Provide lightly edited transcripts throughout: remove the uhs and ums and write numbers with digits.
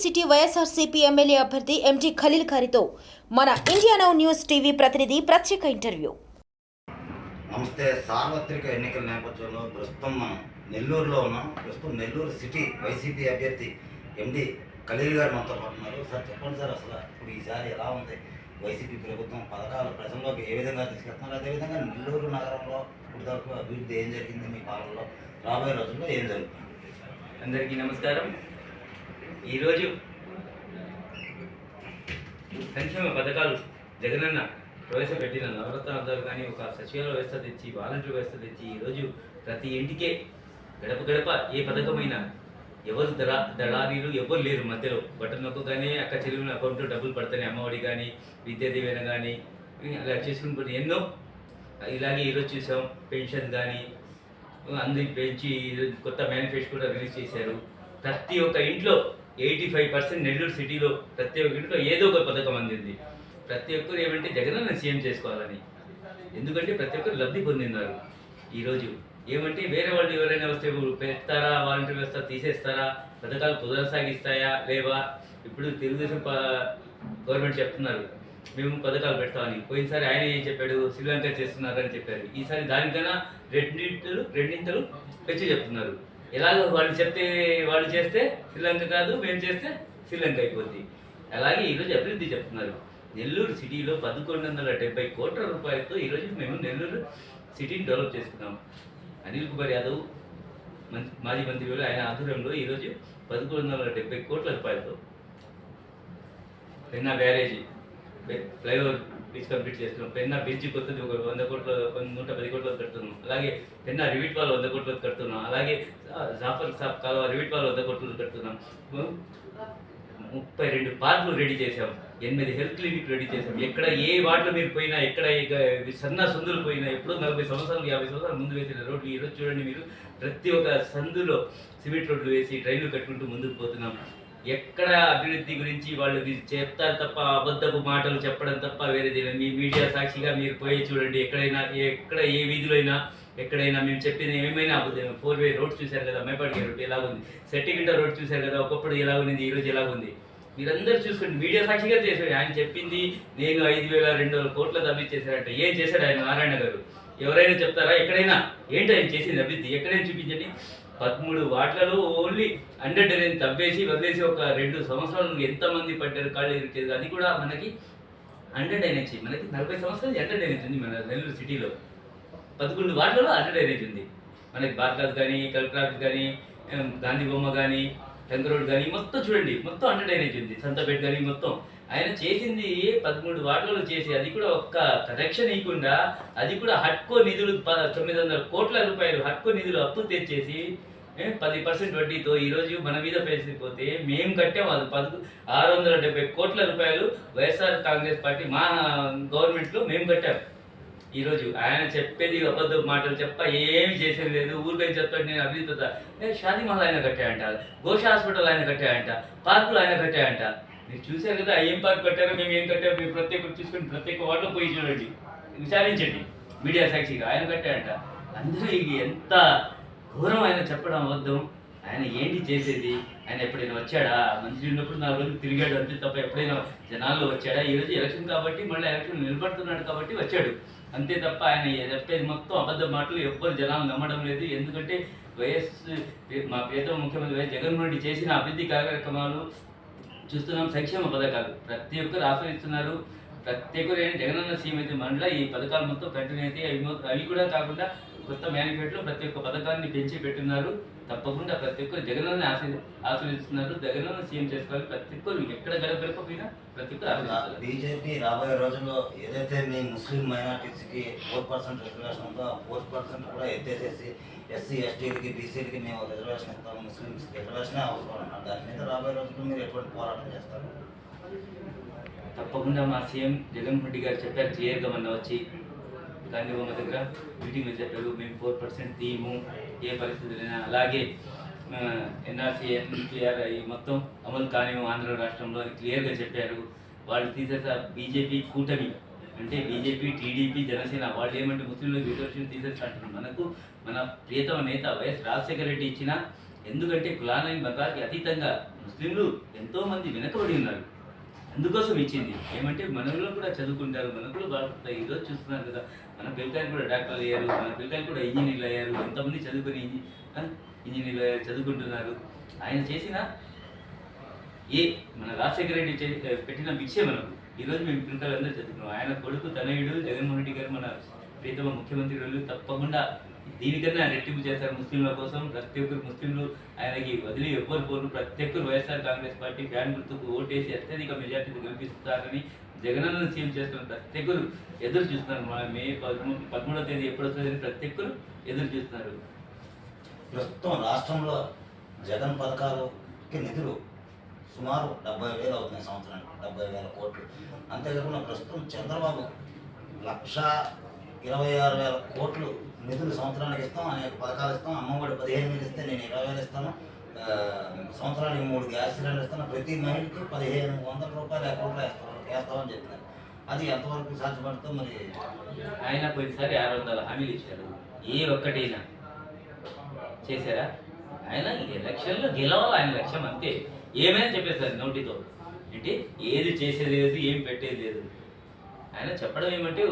City YSRCP MLA అభ్యర్థి MG Khaleel గారితో మన ఇండియా నౌ న్యూస్ టీవీ ప్రతినిధి ప్రత్యేక ఇంటర్వ్యూ. నమస్తే. సార్వత్రిక ఎన్నికల నేపథ్యంలో ప్రస్తుతం మనం నెల్లూరులో ఉన్నాం. ప్రస్తుతం నెల్లూరు సిటీ వైసీపీ అభ్యర్థి ఎండి ఖలీల్ గారు మనతో పాటున్నారు. సార్ చెప్పండి సార్, అసలు ఇప్పుడు ఈసారి ఎలా ఉంది వైసీపీ ప్రభుత్వం పథకాలు ప్రజల్లోకి ఏ విధంగా తీసుకెళ్తున్నారు, అదేవిధంగా నెల్లూరు నగరంలో ఇప్పుడు వరకు అభివృద్ధి ఏం జరిగింది, మీ పాలనలో రాబోయే రోజుల్లో ఏం జరుగుతుంది? అందరికీ నమస్కారం. ఈరోజు సంక్షేమ పథకాలు జగనన్న ప్రవేశపెట్టిన నవరత్నాలు కానీ ఒక సచివాలయ వ్యవస్థ తెచ్చి వాలంటీర్ వ్యవస్థ తెచ్చి ఈరోజు ప్రతి ఇంటికే గడప గడప ఏ పథకమైనా ఎవరు దళారీలు ఎవరు లేరు మధ్యలో. బటన్ నొక్కగానే అక్క చెల్లెల అకౌంట్లో డబ్బులు పడతాయి. అమ్మఒడి కానీ విద్యా దీవెన కానీ అలా చేసుకుని ఎన్నో ఇలాగే ఈరోజు చూసాం. పెన్షన్ కానీ అందరికి పెంచి కొత్త మేనిఫెస్టో కూడా రిలీజ్ చేశారు. ప్రతి ఒక్క ఇంట్లో 85% నెల్లూరు సిటీలో ప్రతి ఒక్క ఇంట్లో ఏదో ఒక పథకం అందింది. ప్రతి ఒక్కరు ఏమంటే జగనన్న సీఎం చేసుకోవాలని, ఎందుకంటే ప్రతి ఒక్కరు లబ్ధి పొందినారు. ఈరోజు ఏమంటే వేరే వాళ్ళు ఎవరైనా వస్తే పెడతారా, వాలంటీర్ వ్యవస్థ తీసేస్తారా, పథకాలు కొనసాగిస్తాయా లేవా. ఇప్పుడు తెలుగుదేశం గవర్నమెంట్ చెప్తున్నారు మేము పథకాలు పెడతామని. పోయినసారి ఆయన ఏం చెప్పాడు, శ్రీలంక చేస్తున్నారని చెప్పారు. ఈసారి దానికన్నా రెండింతలు పెంచి చెప్తున్నారు. ఎలాగో వాళ్ళు చెప్తే వాళ్ళు చేస్తే శ్రీలంక కాదు, మేము చేస్తే శ్రీలంక అయిపోద్ది. అలాగే ఈరోజు అభివృద్ధి చెప్తున్నారు. నెల్లూరు సిటీలో 1170 కోట్ల రూపాయలతో ఈరోజు మేము నెల్లూరు సిటీని డెవలప్ చేసుకున్నాం. అనిల్ కుమార్ యాదవ్ మాజీ మంత్రి ఆయన ఆధ్వర్యంలో ఈరోజు 1170 కోట్ల రూపాయలతో పెన్నా బ్యారేజీ ఫ్లైఓవర్ బ్రిడ్జ్ కంప్లీట్ చేస్తున్నాం. పెన్నా బ్రిడ్జ్ కొత్తది ఒక 110 కోట్ల కడుతున్నాం. అలాగే పెన్నా రివిట్ వాళ్ళు 100 కోట్ల కడుతున్నాం. అలాగే జాఫర్ సాబ్ కాలువ రివిట్ వాళ్ళు 100 కోట్లు కడుతున్నాం. 32 పార్కులు రెడీ చేసాం. 8 హెల్త్ క్లినిక్ రెడీ చేసాం. ఎక్కడ ఏ వార్డులో మీరు పోయినా, ఎక్కడ సన్న సందులు పోయినా, ఎప్పుడో 40 సంవత్సరాలు 50 సంవత్సరాల ముందు వేసిన రోడ్లు ఈరోజు చూడండి మీరు. ప్రతి ఒక్క సందులో సిమెంట్ రోడ్లు వేసి ట్రైన్లు కట్టుకుంటూ ముందుకు పోతున్నాం. ఎక్కడ అభివృద్ధి గురించి వాళ్ళు చెప్తారు తప్ప అబద్ధపు మాటలు చెప్పడం తప్ప వేరేది. మీ మీడియా సాక్షిగా మీరు పోయి చూడండి. ఎక్కడ ఏ వీధిలో అయినా ఎక్కడైనా మేము చెప్పింది ఏమైనా అబద్ధం. 4-వే రోడ్ చూశారు కదా, మైపాడిగే రోడ్ ఎలాగుంది, సెట్టిగింట రోడ్ చూశారు కదా, ఒకప్పుడు ఎలాగుంది, ఈరోజు ఎలాగుంది. మీరందరూ చూసుకోండి, మీడియా సాక్షిగా చేశాడు. ఆయన చెప్పింది నేను 5200 కోట్ల అభివృద్ధి చేశాడంట. ఏం చేశాడు ఆయన నారాయణ గారు? ఎవరైనా చెప్తారా? ఎక్కడైనా ఏంటి ఆయన చేసింది అభివృద్ధి? ఎక్కడైనా చూపించండి. 13 వార్డులలో ఓన్లీ 100 తవ్వేసి వదిలేసి ఒక 2 సంవత్సరాలు ఎంతమంది పడ్డారు, కాళ్ళు ఇరిచేది. అది కూడా మనకి 100 డ్రైనేజ్. మనకి 40 సంవత్సరాలు 100 డ్రైనేజ్ ఉంది మన నెల్లూరు సిటీలో. 11 వార్డులలో 100 డ్రైనేజ్ ఉంది. మనకి బార్కాస్ కానీ, కలెక్టర్ ఆఫీస్ కానీ, గాంధీ బొమ్మ కానీ, టంక్ రోడ్ కానీ మొత్తం చూడండి, మొత్తం 100 డ్రైనేజ్ ఉంది. సంతపేట కానీ మొత్తం ఆయన చేసింది 13 వార్డులలో చేసి, అది కూడా ఒక్క కనెక్షన్ ఇవ్వకుండా, అది కూడా హట్కో నిధులు 900 కోట్ల రూపాయలు హట్కో నిధులు అప్పు తెచ్చేసి 10% వడ్డీతో ఈరోజు మన మీద పేసిపోతే మేము కట్టాము. అది 670 కోట్ల రూపాయలు వైఎస్ఆర్ కాంగ్రెస్ పార్టీ మా గవర్నమెంట్లో మేము కట్టాము. ఈరోజు ఆయన చెప్పేది అబద్ధ మాటలు చెప్ప ఏమి చేసేది లేదు. ఊరికైనా చెప్తాడు నేను అభివృద్ధి. షాదీ మహల్ ఆయన కట్టాయంట, ఘోష హాస్పిటల్ ఆయన కట్టాయంట, పార్కులు ఆయన కట్టాయంట. మీరు చూశారు కదా ఏం పార్క్ కట్టారో, మేము ఏం కట్టారో మీరు ప్రతి ఒక్కరు చూసుకొని ప్రతి ఒక్క వాటిలో పోయి చూడండి, విచారించండి మీడియా సాక్షిగా. ఆయన కట్టాయంట. అందరూ ఎంత ఘోరం ఆయన చెప్పడం అబద్ధం. ఆయన ఏంటి చేసేది? ఆయన ఎప్పుడైనా వచ్చాడా? మంత్రి ఉన్నప్పుడు 4 రోజులు తిరిగాడు అంతే తప్ప ఎప్పుడైనా జనాల్లో వచ్చాడా? ఈరోజు ఎలక్షన్ కాబట్టి, మళ్ళీ ఎలక్షన్ నిలబడుతున్నాడు కాబట్టి వచ్చాడు అంతే తప్ప ఆయన చెప్పేది మొత్తం అబద్ధ మాటలు. ఎవ్వరు జనాలు నమ్మడం లేదు. ఎందుకంటే మా ప్రియతమ ముఖ్యమంత్రి వైఎస్ జగన్మోహన్ రెడ్డి చేసిన అభివృద్ధి కార్యక్రమాలు చూస్తున్నాం. సంక్షేమ పథకాలు ప్రతి ఒక్కరు ఆస్వాదిస్తున్నారు. ప్రతి ఒక్కరు జగనన్న సీఎం అయితే మనలో ఈ పథకాలు మొత్తం కంటిన్యూ అయితే అవి కూడా కాకుండా కొత్త మేనిఫెస్టోలో ప్రతి ఒక్క పథకాన్ని పెంచి పెట్టున్నారు. తప్పకుండా ప్రతి ఒక్కరు జగనన్న ఆస్వాదిస్తున్నారు. జగనన్న సీఎం చేసుకోవాలి. ప్రతి ఒక్కరు ఎక్కడ గడపకపోయినా ప్రతి ఒక్కరు బీజేపీ రాబోయే రోజుల్లో ఏదైతే మీ ముస్లిం మైనార్టీస్కి 4% రిజర్వేషన్ ఉందో 4% కూడా ఎత్తేసేసి ఎస్సీ ఎస్టీలకి బీసీలకి మేము రిజర్వేషన్ ఇస్తాము, ముస్లిమ్స్ రిజర్వేషనే అవసరం అన్నారు. దాని మీద రాబోయే రోజుల్లో మీరు ఎటువంటి పోరాటం చేస్తారు? తప్పకుండా మా సీఎం జగన్మోహన్ రెడ్డి గారు చెప్పారు క్లియర్గా మొన్న వచ్చి గాంధీ బొమ్మ దగ్గర మీటింగ్లో చెప్పారు మేము 4% తీయము ఏ పరిస్థితులైనా. అలాగే ఎన్ఆర్సీ క్లియర్ అయ్యి మొత్తం అమలు కానివ్వం ఆంధ్ర రాష్ట్రంలో అని క్లియర్గా చెప్పారు. వాళ్ళు తీసేసా బీజేపీ కూటమి అంటే బీజేపీ, టీడీపీ, జనసేన వాళ్ళు ఏమంటే ముస్లింలకు రిజర్వేషన్ తీసేస్తా అంటున్నారు. మనకు మన ప్రియతమ నేత వైఎస్ రాజశేఖర రెడ్డి ఇచ్చిన ఎందుకంటే కులాలని మతానికి అతీతంగా ముస్లింలు ఎంతోమంది వెనకబడి ఉన్నారు, అందుకోసం ఇచ్చింది. ఏమంటే మనలో కూడా చదువుకుంటారు, మనకు కూడా బాగుంటాయి. ఈరోజు చూస్తున్నారు కదా, మన పిల్లకాయలు కూడా డాక్టర్లు అయ్యారు, మన పిల్లకాయలు కూడా ఇంజనీర్లు అయ్యారు, ఎంతమంది చదువుకొని ఇంజనీర్లు అయ్యారు, చదువుకుంటున్నారు. ఆయన చేసిన మన రాజశేఖర రెడ్డి పెట్టిన భిక్షే మనకు ఈరోజు మేము పిల్లకాయలు అందరూ చదువుకున్నాం. ఆయన కొడుకు తనయుడు జగన్మోహన్ రెడ్డి గారు మన ప్రీతమ ముఖ్యమంత్రి వాళ్ళు తప్పకుండా దీనికన్నా రెట్టింపు చేస్తారు ముస్లింల కోసం. ప్రతి ఒక్కరు ముస్లింలు ఆయనకి వదిలి ఎవ్వరు పోరు. ప్రతి ఒక్కరు వైఎస్ఆర్ కాంగ్రెస్ పార్టీ ఫ్యాన్ గుర్తుకు ఓటేసి అత్యధిక మెజార్టీతో గెలిపిస్తారని జగనన్న సీఎం చేస్తున్న ప్రతి ఒక్కరు ఎదురు చూస్తున్నారు. మే 13వ తేదీ ఎప్పుడు వస్తుందని ప్రతి ఒక్కరు ఎదురు చూస్తున్నారు. ప్రస్తుతం రాష్ట్రంలో జగన్ పథకాలకి నిధులు సుమారు 70,000 అవుతున్నాయి సంవత్సరానికి, 70,000 కోట్లు. అంతేకాకుండా ప్రస్తుతం చంద్రబాబు 1,26,000 కోట్లు నిధులు సంవత్సరానికి ఇస్తాం, అనేక పథకాలు ఇస్తాం. అమ్మఒడి 15,000 ఇస్తే నేను 20,000 ఇస్తాను, సంవత్సరానికి 3 గ్యాస్ సిలిండర్ ఇస్తాను, ప్రతి మహిళకి 1,500 రూపాయలు అకౌంట్లో వేస్తామని చెప్తున్నారు. అది ఎంతవరకు సాధ్యపడుతుందో మరి. ఆయన పోయినసారి 600 హామీలు ఇచ్చారు, ఏ ఒక్కటైనా చేశారా? ఆయన ఎలక్షన్లో గెలవాలి, ఆయన లక్ష్యం అంతే. ఏమైనా చెప్పేస్తారు నోటితో, ఏంటి ఏది చేసేది లేదు, ఏం పెట్టేది లేదు. ఆయన చెప్పడం ఏమంటే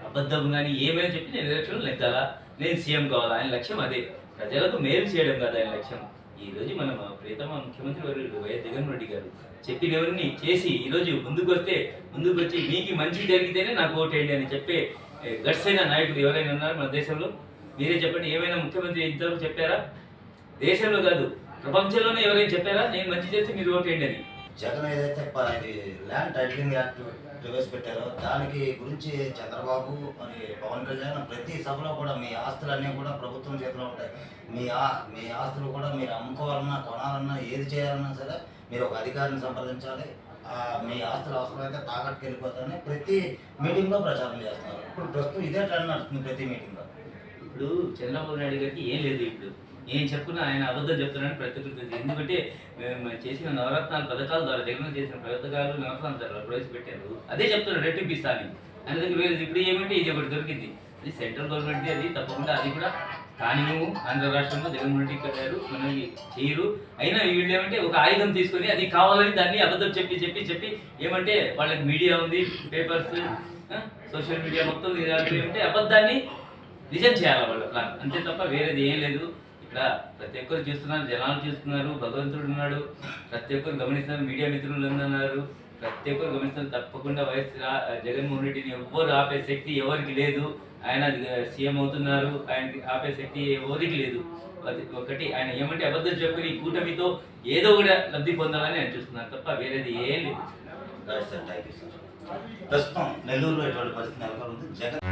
అబద్ధం కానీ ఏమైనా చెప్పి నేను ఎలక్షన్లో నెగ్గాలా, నేను సీఎం కావాలా, ఆయన లక్ష్యం అదే. ప్రజలకు మేలు చేయడం కాదు ఆయన లక్ష్యం. ఈరోజు మన ప్రియతమ ముఖ్యమంత్రి వర్యులు వైఎస్ జగన్మోహన్ రెడ్డి గారు చెప్పినవన్నీ చేసి ఈరోజు ముందుకు వచ్చి మీకు మంచి జరిగితేనే నాకు ఓటేయండి అని చెప్పే గట్స్ అయిన నాయకుడు ఎవరైనా ఉన్నారు మన దేశంలో? మీరే చెప్పండి. ఏమైనా ముఖ్యమంత్రి ఇంతవరకు చెప్పారా? దేశంలో కాదు, ప్రపంచంలోనే ఎవరైనా చెప్పారా నేను మంచి చేస్తే మీరు ఓటేయండి అని? జగన్ ఏదైతే ఇది ల్యాండ్ టైటిలింగ్ యాక్ట్ ప్రవేశపెట్టారో దానికి గురించి చంద్రబాబు మరి పవన్ కళ్యాణ్ ప్రతి సభలో కూడా మీ ఆస్తులన్నీ కూడా ప్రభుత్వం చేతిలో ఉంటాయి, మీ ఆస్తులు కూడా మీరు అమ్ముకోవాలన్నా కొనాలన్నా ఏది చేయాలన్నా సరే మీరు ఒక అధికారిని సంప్రదించాలి, మీ ఆస్తులు అవసరమైతే తాకట్టుకు వెళ్ళిపోతారని ప్రతి మీటింగ్లో ప్రచారం చేస్తున్నారు. ఇప్పుడు ప్రస్తుతం ఇదే ట్రెండ్ నడుస్తుంది ప్రతి మీటింగ్లో. ఇప్పుడు చంద్రబాబు నాయుడు గారికి ఏం లేదు, ఇప్పుడు ఏం చెప్పుకున్నా ఆయన అబద్ధం చెప్తున్నారని ప్రతి ఒక్కరికి తెలుసు. ఎందుకంటే మేము చేసిన నవరత్నాల పథకాల ద్వారా, జగన్ చేసిన పథకాలు నవరత్నాల ద్వారా ప్రవేశపెట్టారు, అదే చెప్తున్నారు రెట్టింపిస్తా అని. ఆయన దగ్గర వేరేది ఇప్పుడు ఏమంటే ఇది ఒకటి దొరికింది, అది సెంట్రల్ గవర్నమెంట్ది, అది తప్పకుండా అది కూడా కానీ ఆంధ్ర రాష్ట్రంలో జగన్మోహన్ రెడ్డి గారు మనకి చేయరు. అయినా వీళ్ళు ఏమంటే ఒక ఆయుధం తీసుకొని అది కావాలని దాన్ని అబద్ధం చెప్పి ఏమంటే వాళ్ళకి మీడియా ఉంది, పేపర్స్, సోషల్ మీడియా మొత్తం ఏమంటే అబద్ధాన్ని నిజం చేయాలి వాళ్ళ ప్లాన్, అంతే తప్ప వేరేది ఏం లేదు. ఇక్కడ ప్రతి ఒక్కరు చూస్తున్నారు, జనాలు చూస్తున్నారు, భగవంతుడు ఉన్నాడు, ప్రతి ఒక్కరు గమనిస్తున్నారు, మీడియా మిత్రులు ఉన్నారు, ప్రతి ఒక్కరు గమనిస్తున్నారు. తప్పకుండా జగన్మోహన్ రెడ్డిని ఎవ్వరు ఆపే శక్తి ఎవరికి లేదు. ఆయన సీఎం అవుతున్నారు, ఆయనకి ఆపే శక్తి ఎవరికి లేదు. ఒకటి ఆయన ఏమంటే అబద్ధం చెప్పుకుని కూటమితో ఏదో కూడా లబ్ధి పొందాలని ఆయన చూస్తున్నారు తప్ప వేరేది ఏం లేదు. ప్రస్తుతం నెల్లూరులో ఎటువంటి పరిస్థితి నెలకొంది? జగన్